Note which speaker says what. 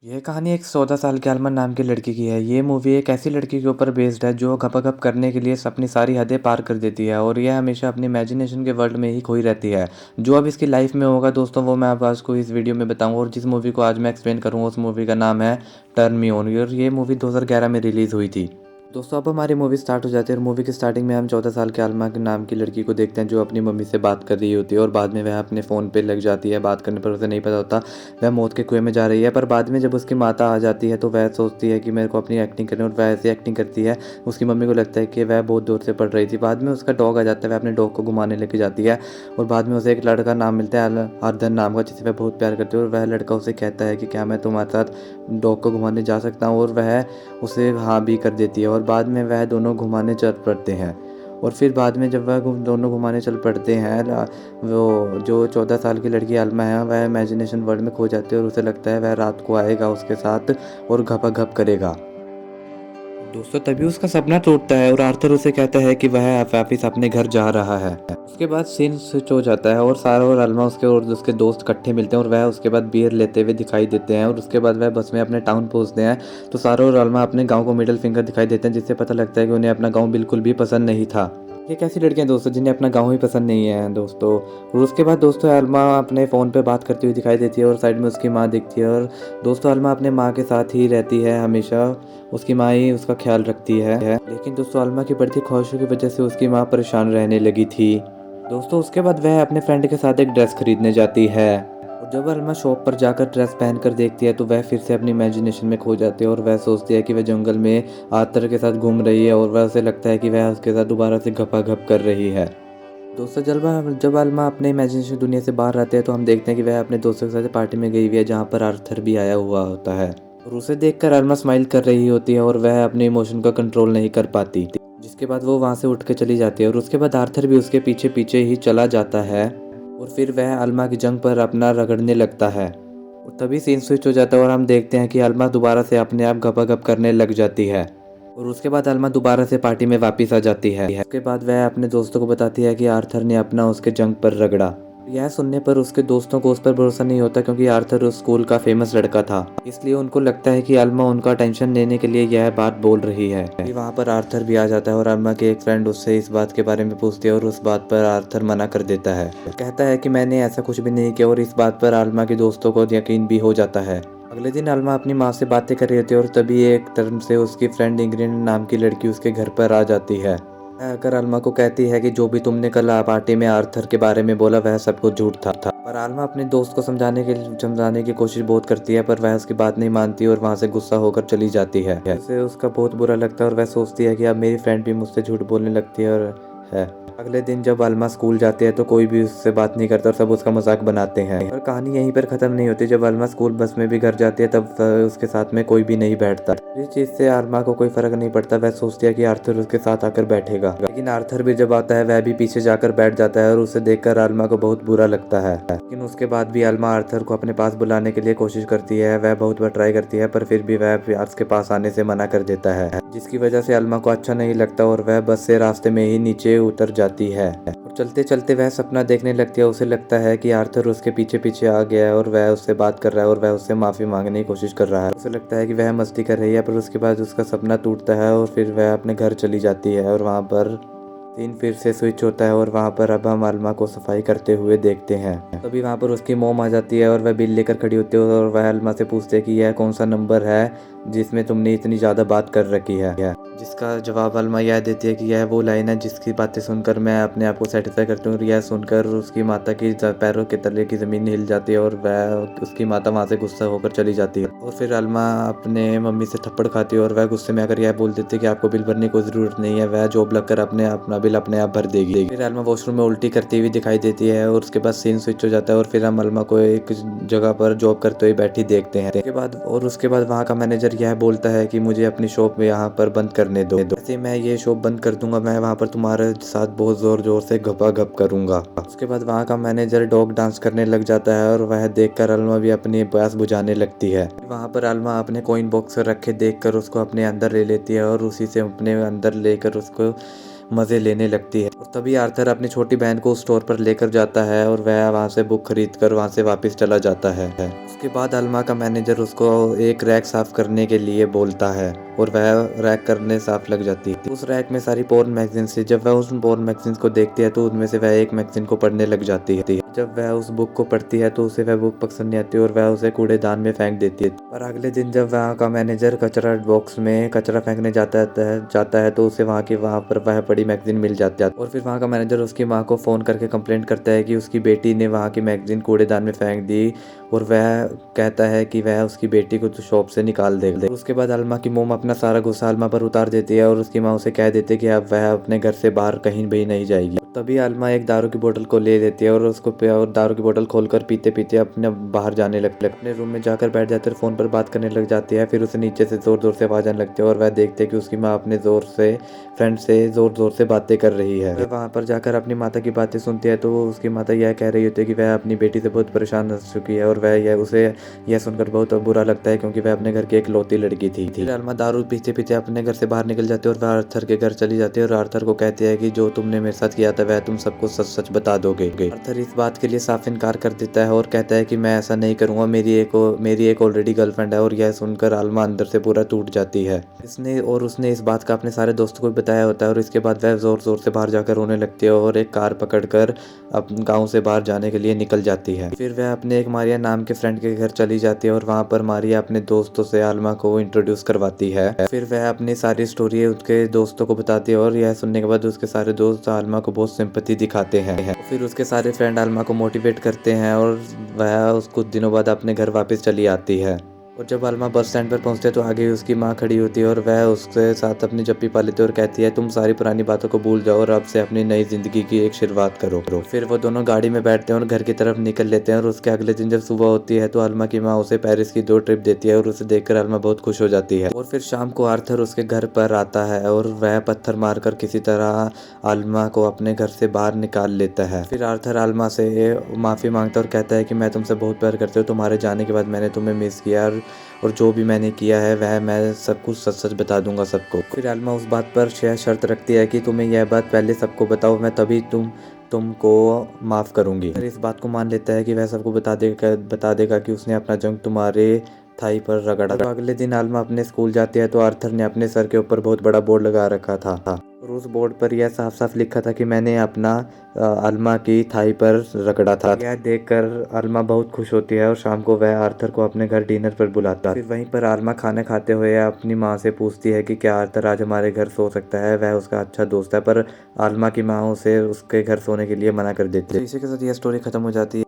Speaker 1: यह कहानी एक 14 साल की अलमा नाम की लड़की की है। ये मूवी एक ऐसी लड़की के ऊपर बेस्ड है जो गपगप करने के लिए अपनी सारी हदें पार कर देती है और यह हमेशा अपनी इमेजिनेशन के वर्ल्ड में ही खोई रहती है। जो अब इसकी लाइफ में होगा दोस्तों, वो मैं आपको इस वीडियो में बताऊंगा। और जिस मूवी को आज मैं एक्सप्लेन करूंगा उस मूवी का नाम है टर्न मी ऑन। और ये मूवी 2011 में रिलीज़ हुई थी। दोस्तों अब हमारी मूवी स्टार्ट हो जाती है और मूवी की स्टार्टिंग में हम 14 साल के अलमा के नाम की लड़की को देखते हैं जो अपनी मम्मी से बात कर रही होती है। और बाद में वह अपने फ़ोन पे लग जाती है बात करने पर। उसे नहीं पता होता वह मौत के कुएं में जा रही है। पर बाद में जब उसकी माता आ जाती है तो वह सोचती है कि मेरे को अपनी एक्टिंग करनी है और वह ऐसी एक्टिंग करती है। उसकी मम्मी को लगता है कि वह बहुत दूर से पढ़ रही थी। बाद में उसका डॉग आ जाता है, वह अपने डॉग को घुमाने लेके जाती है। और बाद में उसे एक लड़का नाम मिलता है अर्धन नाम का, जिसे वह बहुत प्यार करती है। और वह लड़का उसे कहता है कि क्या मैं तुम्हारे साथ डॉग को घुमाने जा सकता हूँ, और वह उसे हाँ भी कर देती है। और बाद में वह दोनों घुमाने चल पड़ते हैं। और फिर बाद में जब वह दोनों घुमाने चल पड़ते हैं, वो जो 14 साल की लड़की अलमा है वह इमेजिनेशन वर्ल्ड में खो जाती है। और उसे लगता है वह रात को आएगा उसके साथ और घपाघप करेगा। दोस्तों तभी उसका सपना टूटता है और आर्थर उसे कहता है कि वह वापिस अपने घर जा रहा है। उसके बाद सीन स्विच हो जाता है और सारा और अलमा उसके दोस्त इकट्ठे मिलते हैं और वह उसके बाद बियर लेते हुए दिखाई देते हैं। और उसके बाद वह बस में अपने टाउन पहुंचते हैं तो सारा और अलमा अपने गांव को मिडिल फिंगर दिखाई देते हैं, जिससे पता लगता है कि उन्हें अपना गांव बिल्कुल भी पसंद नहीं था। ये कैसी लड़कियां दोस्तों जिन्हें अपना गांव ही पसंद नहीं है दोस्तों। और उसके बाद दोस्तों अलमा अपने फ़ोन पे बात करती हुई दिखाई देती है और साइड में उसकी माँ दिखती है। और दोस्तों अलमा अपने माँ के साथ ही रहती है हमेशा। उसकी माँ ही उसका ख्याल रखती है। लेकिन दोस्तों अलमा की बढ़ती ख्वाहिशों की वजह से उसकी माँ परेशान रहने लगी थी। दोस्तों उसके बाद वह अपने फ्रेंड के साथ एक ड्रेस खरीदने जाती है। और जब अलमा शॉप पर जाकर ड्रेस पहनकर देखती है तो वह फिर से अपनी इमेजिनेशन में खो जाती है। और वह सोचती है कि वह जंगल में आतर के साथ घूम रही है और वह उसे लगता है कि वह उसके साथ दोबारा से घपाघप कर रही है। दोस्तों जब अलमा अपने इमेजिनेशन दुनिया से बाहर आते हैं तो हम देखते हैं कि वह अपने दोस्तों के साथ पार्टी में गई हुई है जहाँ पर आर्थर भी आया हुआ होता है। और उसे देखकर अलमा स्माइल कर रही होती है और वह अपने इमोशन का कंट्रोल नहीं कर पाती, जिसके बाद वो वहाँ से उठ के चली जाती है। और उसके बाद आर्थर भी उसके पीछे पीछे ही चला जाता है और फिर वह अलमा की जंग पर अपना रगड़ने लगता है। और तभी सीन स्विच हो जाता है और हम देखते हैं कि अलमा दोबारा से अपने आप गपागप करने लग जाती है। और उसके बाद अलमा दोबारा से पार्टी में वापस आ जाती है। उसके बाद वह अपने दोस्तों को बताती है कि आर्थर ने अपना उसके जंग पर रगड़ा। यह सुनने पर उसके दोस्तों को उस पर भरोसा नहीं होता क्योंकि आर्थर उस स्कूल का फेमस लड़का था। इसलिए उनको लगता है कि अलमा उनका टेंशन लेने के लिए यह बात बोल रही है। वहाँ पर आर्थर भी आ जाता है और अलमा के एक फ्रेंड उससे इस बात के बारे में पूछती है और उस बात पर आर्थर मना कर देता है। कहता है कि मैंने ऐसा कुछ भी नहीं किया। और इस बात पर अलमा के दोस्तों को यकीन भी हो जाता है। अगले दिन अलमा अपनी माँ से बातें कर रही होती है और तभी एक टर्म से उसकी फ्रेंड इंग्रिड नाम की लड़की उसके घर पर आ जाती है। आकर अलमा को कहती है कि जो भी तुमने कल पार्टी में आर्थर के बारे में बोला वह सब कुछ झूठ था। पर अलमा अपने दोस्त को समझाने की कोशिश बहुत करती है पर वह उसकी बात नहीं मानती और वहाँ से गुस्सा होकर चली जाती है। उसे उसका बहुत बुरा लगता है और वह सोचती है कि अब मेरी फ्रेंड भी मुझसे झूठ बोलने लगती है। और है अगले दिन जब अलमा स्कूल जाती है तो कोई भी उससे बात नहीं करता और सब उसका मजाक बनाते हैं। और कहानी यहीं पर खत्म नहीं होती। जब अलमा स्कूल बस में भी घर जाती है तब उसके साथ में कोई भी नहीं बैठता। इस चीज से अलमा को कोई फर्क नहीं पड़ता। वह सोचती है कि आर्थर उसके साथ आकर बैठेगा, लेकिन आर्थर भी जब आता है वह भी पीछे जाकर बैठ जाता है और उसे देखकर अलमा को बहुत बुरा लगता है। लेकिन उसके बाद भी अलमा आर्थर को अपने पास बुलाने के लिए कोशिश करती है। वह बहुत बार ट्राई करती है पर फिर भी वह आर्थर के पास आने से मना कर देता है, जिसकी वजह से अलमा को अच्छा नहीं लगता और वह बस से रास्ते में ही नीचे उतर जाती है। और चलते चलते वह सपना देखने लगती है। उसे लगता है कि आर्थर उसके पीछे पीछे आ गया है और वह उससे बात कर रहा है और वह उससे माफी मांगने की कोशिश कर रहा है। उसे लगता है कि वह मस्ती कर रही है पर उसके बाद उसका सपना टूटता है और फिर वह अपने घर चली जाती है। और वहाँ पर सीन फिर से स्विच होता है और वहाँ पर अब हम अलमा को सफाई करते हुए देखते हैं। तभी वहाँ पर उसकी मोम आ जाती है और वह बिल लेकर खड़ी होती है और वह अलमा से पूछते हैं कि यह कौन सा नंबर है जिसमें तुमने इतनी ज़्यादा बात कर रखी है। जिसका जवाब अलमा यह देती है कि यह वो लाइन है जिसकी बातें सुनकर मैं अपने आप को सेटिस्फाई करती हूँ। और यह सुनकर उसकी माता की पैरों के तले की ज़मीन हिल जाती है और वह उसकी माता वहाँ से गुस्सा होकर चली जाती है। और फिर अलमा अपने मम्मी से थप्पड़ खाती है और वह गुस्से में आकर यह बोल देती है कि आपको बिल भरने की ज़रूरत नहीं है, वह जॉब लगकर अपना बिल अपने आप भर देगी। फिर अलमा वॉशरूम में उल्टी करती हुई दिखाई देती है और उसके बाद सीन स्विच हो जाता है और फिर हम अलमा को एक जगह पर जॉब करते हुए बैठी देखते हैं। उसके बाद वहाँ का मैनेजर यह बोलता है कि मुझे अपनी शॉप यहाँ पर बंद करने दो, ऐसे मैं ये शॉप बंद कर दूंगा, मैं वहाँ पर तुम्हारे साथ बहुत जोर जोर से घपाघप करूंगा। उसके बाद वहाँ का मैनेजर डॉग डांस करने लग जाता है और वह देखकर अलमा भी अपनी प्यास बुझाने लगती है। वहाँ पर अलमा अपने कॉइन बॉक्स रखे देखकर उसको अपने अंदर ले लेती है और उसी से अपने अंदर लेकर उसको मज़े लेने लगती है। और तभी आर्थर अपनी छोटी बहन को उस स्टोर पर लेकर जाता है और वह वहाँ से बुक खरीद कर वहाँ से वापस चला जाता है। उसके बाद अल्मा का मैनेजर उसको एक रैक साफ करने के लिए बोलता है और वह रैक करने साफ लग जाती है। उस रैक में सारी पोर्न मैगजीन्स थी। जब वह उस पोर्न मैगजीन्स को देखती है तो उनमें से वह एक मैगजीन को पढ़ने लग जाती है। जब वह उस बुक को पढ़ती है तो उसे वह बुक पसंद नहीं आती और वह उसे कूड़ेदान में फेंक देती है। पर अगले दिन जब वहाँ का मैनेजर कचरा बॉक्स में कचरा फेंकने जाता है तो उसे वहाँ पर वह पड़ी मैगजीन मिल जाती है। और फिर वहाँ का मैनेजर उसकी माँ को फ़ोन करके कंप्लेंट करता है कि उसकी बेटी ने वहाँ की मैगजीन कूड़ेदान में फेंक दी और वह कहता है कि वह उसकी बेटी को तो शॉप से निकाल दे। उसके बाद अल्मा की मोम अपना सारा गुस्सा अल्मा पर उतार देती है और उसकी माँ उसे कह देती है कि अब वह अपने घर से बाहर कहीं भी नहीं जाएगी। तभी अल्मा एक दारू की बोतल को ले लेती है और और दारू की बोतल खोलकर पीते पीते अपने बाहर जाने लगती है। अपने रूम में जाकर बैठ जाती है और फ़ोन पर बात करने लग जाती है। फिर उसे नीचे से ज़ोर ज़ोर से आवाज़ आने लगती है और वह देखते है कि उसकी माँ अपने फ्रेंड से ज़ोर ज़ोर से बातें कर रही है। वह वहाँ पर जाकर अपनी माता की बातें सुनती है तो उसकी माता यह कह रही होती है कि वह अपनी बेटी से बहुत परेशान हो चुकी है और उसे यह सुनकर बहुत बुरा लगता है क्योंकि वह अपने घर की एक लौती लड़की थी। फिर अल्मा दारू पीते पीते अपने घर से बाहर निकल जाती है और वह आर्थर के घर चली जाती है और आर्थर को कहती है कि जो तुमने मेरे साथ किया था वह तुम सबको सच सच बता दोगे। आर्थर इस बात के लिए साफ इनकार कर देता है और कहता है कि मैं ऐसा नहीं करूंगा, मेरी एक ऑलरेडी गर्लफ्रेंड है। और यह सुनकर अल्मा अंदर से पूरा टूट जाती है। उसने इस बात का अपने सारे दोस्तों को बताया होता है और इसके बाद वह जोर जोर से बाहर जाकर रोने लगती है और एक कार पकड़कर अपने गाँव से बाहर जाने के लिए निकल जाती है। फिर वह अपने एक मारिया नाम के फ्रेंड के घर चली जाती है और वहाँ पर मारिया अपने दोस्तों से अल्मा को इंट्रोड्यूस करवाती है। फिर वह अपनी सारी स्टोरी उसके दोस्तों को बताती है और यह सुनने के बाद उसके सारे दोस्त अल्मा को बहुत सिंपैथी दिखाते हैं। फिर उसके सारे फ्रेंड अल्मा को मोटिवेट करते हैं और वह कुछ दिनों बाद अपने घर वापस चली आती है। और जब अल्मा बस स्टैंड पर पहुंचते तो आगे उसकी माँ खड़ी होती है और वह उसके साथ अपनी जप्पी पा लेती है और कहती है तुम सारी पुरानी बातों को भूल जाओ और अब से अपनी नई जिंदगी की एक शुरुआत करो। फिर वो दोनों गाड़ी में बैठते हैं और घर की तरफ निकल लेते हैं। और उसके अगले दिन जब सुबह होती है तो अल्मा की माँ उसे पेरिस की 2 ट्रिप देती है और उसे देखकर अल्मा बहुत खुश हो जाती है। और फिर शाम को आर्थर उसके घर पर आता है और वह पत्थर मारकर किसी तरह अल्मा को अपने घर से बाहर निकाल लेता है। फिर आर्थर अल्मा से माफ़ी मांगता है और कहता है कि मैं तुमसे बहुत प्यार करती हूँ, तुम्हारे जाने के बाद मैंने तुम्हें मिस किया और जो भी मैंने किया है वह मैं सब कुछ सच सच बता दूंगा सबको। फिर अल्मा उस बात पर शर्त रखती है कि तुम्हें यह बात पहले सबको बताओ, मैं तभी तुमको माफ़ करूंगी। फिर इस बात को मान लेता है कि वह सबको बता देगा कि उसने अपना जंग तुम्हारे थाई पर रगड़ा था। अगले दिन अल्मा अपने स्कूल जाती है तो आर्थर ने अपने सर के ऊपर बहुत बड़ा बोर्ड लगा रखा था और उस बोर्ड पर यह साफ साफ लिखा था कि मैंने अपना अल्मा की थाई पर रगड़ा था। यह देखकर अल्मा बहुत खुश होती है और शाम को वह आर्थर को अपने घर डिनर पर बुलाता है। फिर वहीं पर अल्मा खाना खाते हुए अपनी माँ से पूछती है कि क्या आर्थर आज हमारे घर सो सकता है, वह उसका अच्छा दोस्त है। पर अल्मा की माँ उसे उसके घर सोने के लिए मना कर देती है। इसी के साथ यह स्टोरी खत्म हो जाती है।